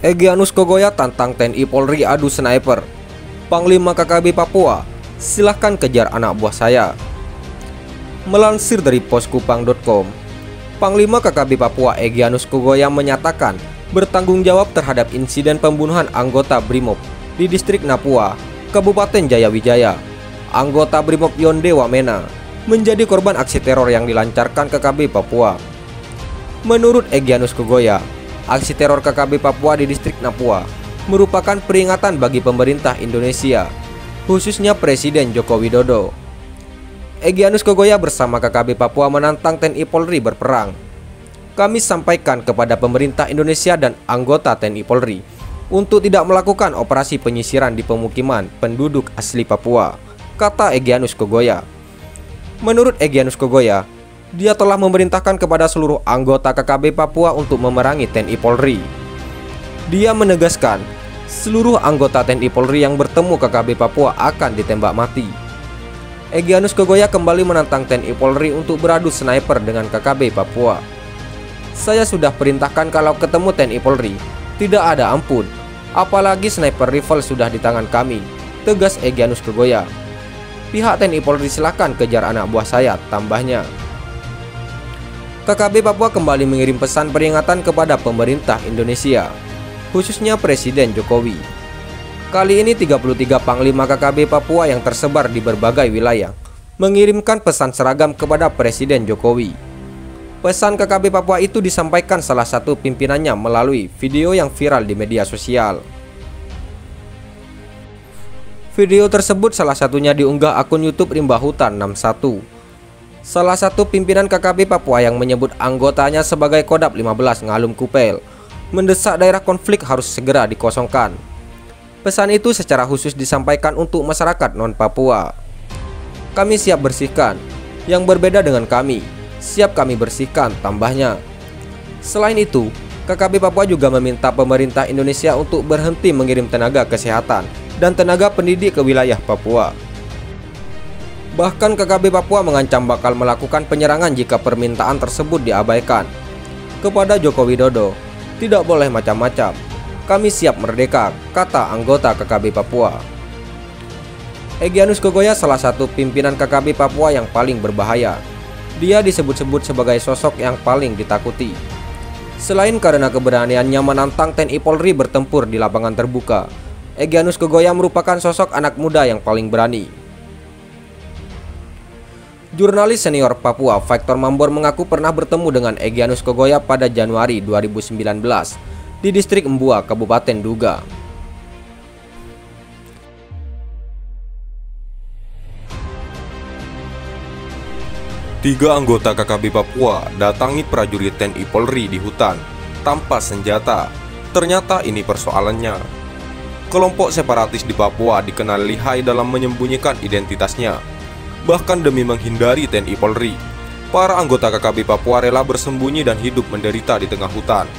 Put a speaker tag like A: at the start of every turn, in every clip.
A: Egyanus Kogoya tantang TNI Polri adu sniper. Panglima KKB Papua, silahkan kejar anak buah saya. Melansir dari poskupang.com, Panglima KKB Papua Egyanus Kogoya menyatakan bertanggung jawab terhadap insiden pembunuhan anggota Brimob di distrik Napua, Kabupaten Jayawijaya. Anggota Brimob Yonde Wamena menjadi korban aksi teror yang dilancarkan KKB Papua. Menurut Egyanus Kogoya, aksi teror KKB Papua di distrik Napua merupakan peringatan bagi pemerintah Indonesia, khususnya Presiden Joko Widodo. Egyanus Kogoya bersama KKB Papua menantang TNI Polri berperang. Kami sampaikan kepada pemerintah Indonesia dan anggota TNI Polri untuk tidak melakukan operasi penyisiran di pemukiman penduduk asli Papua, kata Egyanus Kogoya. Menurut Egyanus Kogoya, dia telah memerintahkan kepada seluruh anggota KKB Papua untuk memerangi TNI Polri. Dia menegaskan, seluruh anggota TNI Polri yang bertemu KKB Papua akan ditembak mati. Egyanus Kogoya kembali menantang TNI Polri untuk beradu sniper dengan KKB Papua. Saya sudah perintahkan kalau ketemu TNI Polri, tidak ada ampun, apalagi sniper rifle sudah di tangan kami, tegas Egyanus Kogoya. Pihak TNI Polri silakan kejar anak buah saya, tambahnya. KKB Papua kembali mengirim pesan peringatan kepada pemerintah Indonesia, khususnya Presiden Jokowi. Kali ini 33 Panglima KKB Papua yang tersebar di berbagai wilayah mengirimkan pesan seragam kepada Presiden Jokowi. Pesan KKB Papua itu disampaikan salah satu pimpinannya melalui video yang viral di media sosial. Video tersebut salah satunya diunggah akun YouTube Rimba Hutan 61. Salah satu pimpinan KKB Papua yang menyebut anggotanya sebagai Kodap 15 Ngalum Kupel mendesak daerah konflik harus segera dikosongkan. Pesan itu secara khusus disampaikan untuk masyarakat non-Papua. Kami siap bersihkan, yang berbeda dengan kami, siap kami bersihkan, tambahnya. Selain itu, KKB Papua juga meminta pemerintah Indonesia untuk berhenti mengirim tenaga kesehatan dan tenaga pendidik ke wilayah Papua. Bahkan KKB Papua mengancam bakal melakukan penyerangan jika permintaan tersebut diabaikan. Kepada Joko Widodo, tidak boleh macam-macam. Kami siap merdeka, kata anggota KKB Papua. Egyanus Kogoya salah satu pimpinan KKB Papua yang paling berbahaya. Dia disebut-sebut sebagai sosok yang paling ditakuti. Selain karena keberaniannya menantang TNI Polri bertempur di lapangan terbuka, Egyanus Kogoya merupakan sosok anak muda yang paling berani. Jurnalis senior Papua Victor Mambor mengaku pernah bertemu dengan Egyanus Kogoya pada Januari 2019 di distrik Mbua, Kabupaten Duga.
B: Tiga anggota KKB Papua datangi prajurit TNI Polri di hutan tanpa senjata. Ternyata ini persoalannya. Kelompok separatis di Papua dikenal lihai dalam menyembunyikan identitasnya. Bahkan demi menghindari TNI Polri, para anggota KKB Papua rela bersembunyi dan hidup menderita di tengah hutan.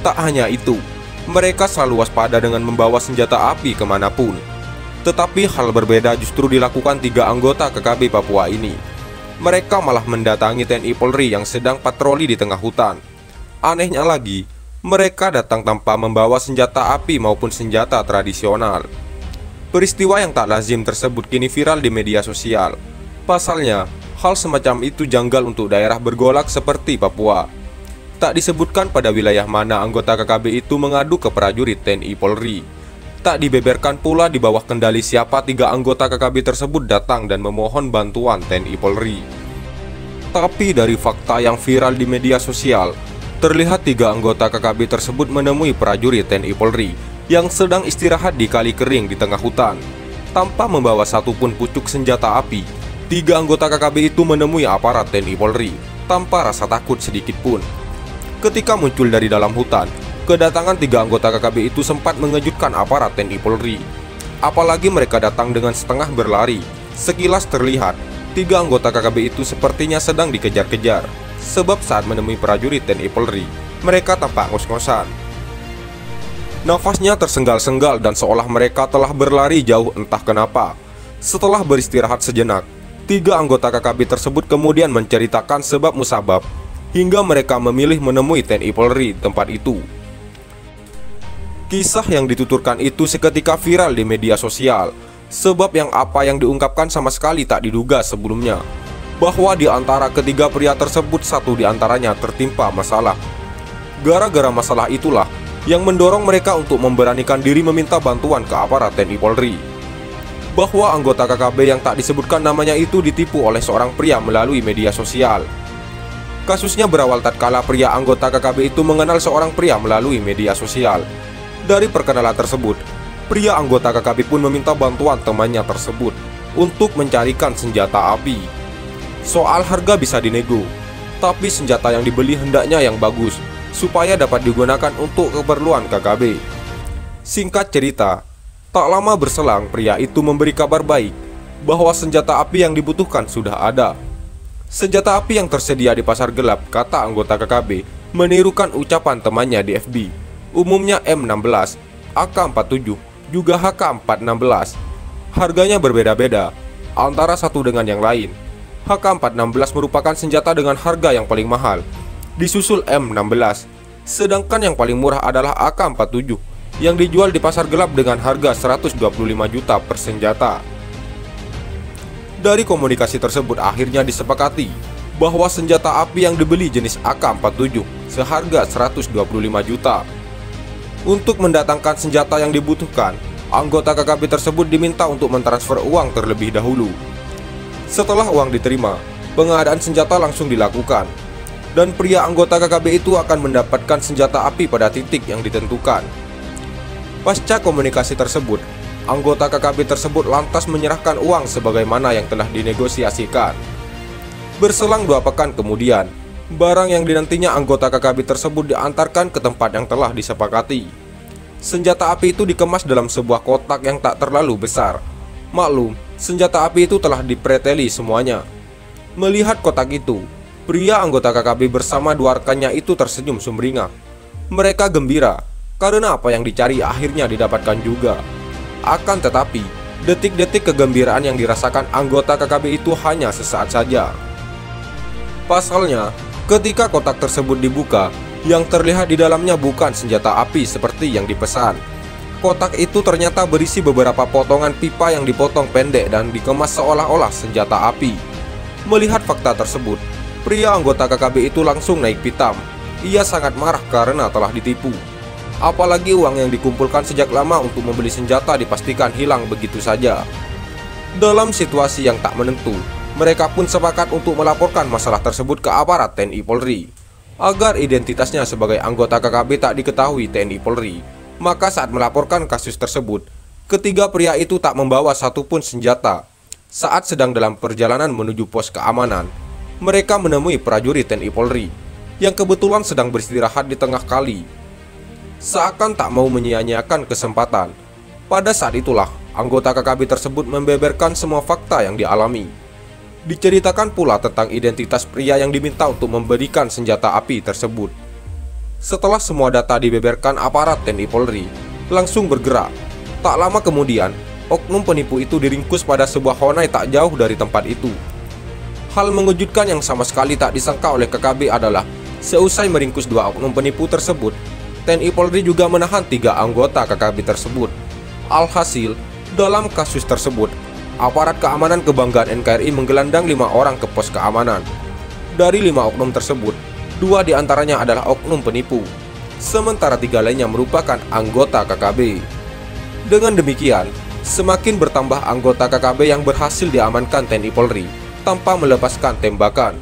B: Tak hanya itu, mereka selalu waspada dengan membawa senjata api kemanapun. Tetapi hal berbeda justru dilakukan tiga anggota KKB Papua ini. Mereka malah mendatangi TNI Polri yang sedang patroli di tengah hutan. Anehnya lagi, mereka datang tanpa membawa senjata api maupun senjata tradisional. Peristiwa yang tak lazim tersebut kini viral di media sosial. Pasalnya, hal semacam itu janggal untuk daerah bergolak seperti Papua. Tak disebutkan pada wilayah mana anggota KKB itu mengadu ke prajurit TNI Polri. Tak dibeberkan pula di bawah kendali siapa tiga anggota KKB tersebut datang dan memohon bantuan TNI Polri. Tapi dari fakta yang viral di media sosial, terlihat tiga anggota KKB tersebut menemui prajurit TNI Polri yang sedang istirahat di kali kering di tengah hutan. Tanpa membawa satupun pucuk senjata api, tiga anggota KKB itu menemui aparat TNI Polri tanpa rasa takut sedikit pun. Ketika muncul dari dalam hutan, kedatangan tiga anggota KKB itu sempat mengejutkan aparat TNI Polri. Apalagi mereka datang dengan setengah berlari. Sekilas terlihat, tiga anggota KKB itu sepertinya sedang dikejar-kejar. Sebab saat menemui prajurit TNI Polri, mereka tampak ngos-ngosan. Nafasnya tersenggal-senggal dan seolah mereka telah berlari jauh entah kenapa. Setelah beristirahat sejenak, tiga anggota KKB tersebut kemudian menceritakan sebab musabab hingga mereka memilih menemui TNI Polri di tempat itu. Kisah yang dituturkan itu seketika viral di media sosial, sebab apa yang diungkapkan sama sekali tak diduga sebelumnya, bahwa di antara ketiga pria tersebut satu di antaranya tertimpa masalah. Gara-gara masalah itulah yang mendorong mereka untuk memberanikan diri meminta bantuan ke aparat TNI Polri. Bahwa anggota KKB yang tak disebutkan namanya itu ditipu oleh seorang pria melalui media sosial. Kasusnya berawal tatkala pria anggota KKB itu mengenal seorang pria melalui media sosial. Dari perkenalan tersebut, pria anggota KKB pun meminta bantuan temannya tersebut untuk mencarikan senjata api. Soal harga bisa dinego, tapi senjata yang dibeli hendaknya yang bagus, supaya dapat digunakan untuk keperluan KKB. Singkat cerita, tak lama berselang pria itu memberi kabar baik bahwa senjata api yang dibutuhkan sudah ada. Senjata api yang tersedia di pasar gelap, kata anggota KKB, menirukan ucapan temannya di FB. Umumnya M16, AK-47, juga HK-416. Harganya berbeda-beda antara satu dengan yang lain. HK-416 merupakan senjata dengan harga yang paling mahal, disusul M16. Sedangkan yang paling murah adalah AK-47 yang dijual di pasar gelap dengan harga 125 juta per senjata. Dari komunikasi tersebut akhirnya disepakati bahwa senjata api yang dibeli jenis AK-47 seharga 125 juta. Untuk mendatangkan senjata yang dibutuhkan, anggota KKB tersebut diminta untuk mentransfer uang terlebih dahulu. Setelah uang diterima, pengadaan senjata langsung dilakukan, dan pria anggota KKB itu akan mendapatkan senjata api pada titik yang ditentukan. Pasca komunikasi tersebut, anggota KKB tersebut lantas menyerahkan uang sebagaimana yang telah dinegosiasikan. Berselang 2 pekan kemudian, barang yang dinantinya anggota KKB tersebut diantarkan ke tempat yang telah disepakati. Senjata api itu dikemas dalam sebuah kotak yang tak terlalu besar. Maklum, senjata api itu telah dipreteli semuanya. Melihat kotak itu, pria anggota KKB bersama 2 rekannya itu tersenyum sumringah. Mereka gembira karena apa yang dicari akhirnya didapatkan juga. Akan tetapi, detik-detik kegembiraan yang dirasakan anggota KKB itu hanya sesaat saja. Pasalnya, ketika kotak tersebut dibuka, yang terlihat di dalamnya bukan senjata api seperti yang dipesan. Kotak itu ternyata berisi beberapa potongan pipa yang dipotong pendek dan dikemas seolah-olah senjata api. Melihat fakta tersebut, pria anggota KKB itu langsung naik pitam. Ia sangat marah karena telah ditipu. Apalagi uang yang dikumpulkan sejak lama untuk membeli senjata dipastikan hilang begitu saja. Dalam situasi yang tak menentu, mereka pun sepakat untuk melaporkan masalah tersebut ke aparat TNI Polri agar identitasnya sebagai anggota KKB tak diketahui TNI Polri. Maka saat melaporkan kasus tersebut, ketiga pria itu tak membawa satupun senjata. Saat sedang dalam perjalanan menuju pos keamanan, mereka menemui prajurit TNI Polri yang kebetulan sedang beristirahat di tengah kali. Seakan tak mau menyia-nyiakan kesempatan, pada saat itulah anggota KKB tersebut membeberkan semua fakta yang dialami. Diceritakan pula tentang identitas pria yang diminta untuk memberikan senjata api tersebut. Setelah semua data dibeberkan, aparat TNI Polri langsung bergerak. Tak lama kemudian, oknum penipu itu diringkus pada sebuah honai tak jauh dari tempat itu. Hal mengejutkan yang sama sekali tak disangka oleh KKB adalah seusai meringkus 2 oknum penipu tersebut, TNI Polri juga menahan 3 anggota KKB tersebut. Alhasil, dalam kasus tersebut, aparat keamanan kebanggaan NKRI menggelandang 5 orang ke pos keamanan. Dari 5 oknum tersebut, 2 diantaranya adalah oknum penipu, sementara 3 lainnya merupakan anggota KKB. Dengan demikian, semakin bertambah anggota KKB yang berhasil diamankan TNI Polri tanpa melepaskan tembakan.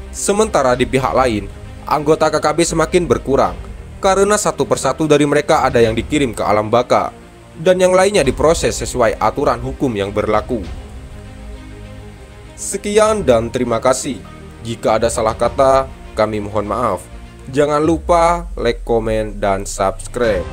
B: Sementara di pihak lain, anggota KKB semakin berkurang karena satu persatu dari mereka ada yang dikirim ke alam baka dan yang lainnya diproses sesuai aturan hukum yang berlaku. Sekian dan terima kasih. Jika ada salah kata, kami mohon maaf. Jangan lupa like, komen, dan subscribe.